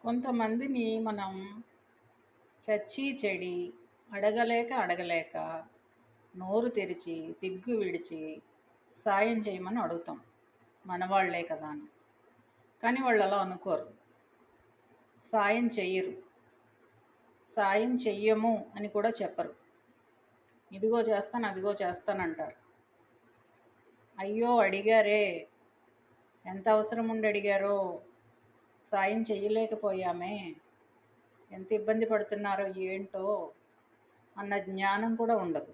కొంతమందిని మనం చచ్చి చెడి అడగలేక అడగలేక నోరు తెరిచి సిగ్గు విడిచి సాయం చేయమని అడుగుతాం, మనవాళ్లే కదా అని. కానీ వాళ్ళు అలా అనుకోరు, సాయం చెయ్యరు, సాయం చెయ్యము అని కూడా చెప్పరు. ఇదిగో చేస్తాను అదిగో చేస్తానంటారు. అయ్యో అడిగారే, ఎంత అవసరం ఉండి అడిగారో, సాయం చెయ్యలేకపోయామే, ఎంత ఇబ్బంది పడుతున్నారో ఏంటో అన్న జ్ఞానం కూడా ఉండదు.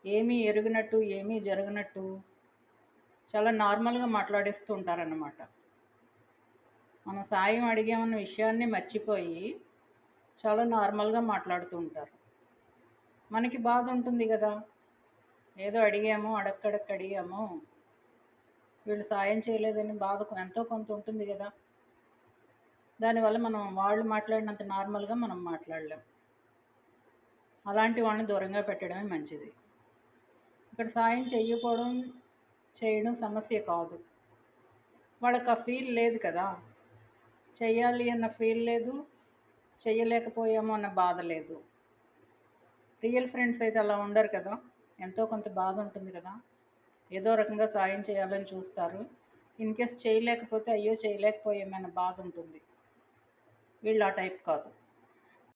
ఏమీ ఎరుగినట్టు ఏమీ జరగనట్టు చాలా నార్మల్గా మాట్లాడేస్తూ ఉంటారన్నమాట. మనం సాయం అడిగామన్న విషయాన్ని మర్చిపోయి చాలా నార్మల్గా మాట్లాడుతూ ఉంటారు. మనకి బాధ ఉంటుంది కదా, ఏదో అడిగాము, అడక్కడక్క అడిగాము, వీళ్ళు సాయం చేయలేదని బాధ ఎంతో కొంత ఉంటుంది కదా. దానివల్ల మనం వాళ్ళు మాట్లాడినంత నార్మల్గా మనం మాట్లాడలేం. అలాంటి వాళ్ళని దూరంగా పెట్టడమే మంచిది. ఇక్కడ సాయం చేయకపోవడం చేయడం సమస్య కాదు, వాళ్ళకి ఆ ఫీల్ లేదు కదా. చెయ్యాలి అన్న ఫీల్ లేదు, చెయ్యలేకపోయాము అన్న బాధ లేదు. రియల్ ఫ్రెండ్స్ అయితే అలా ఉండరు కదా, ఎంతో కొంత బాధ ఉంటుంది కదా, ఏదో రకంగా సాయం చేయాలని చూస్తారు. ఇన్కేస్ చేయలేకపోతే అయ్యో చేయలేకపోయామన్న బాధ ఉంటుంది. వీళ్ళు ఆ టైప్ కాదు.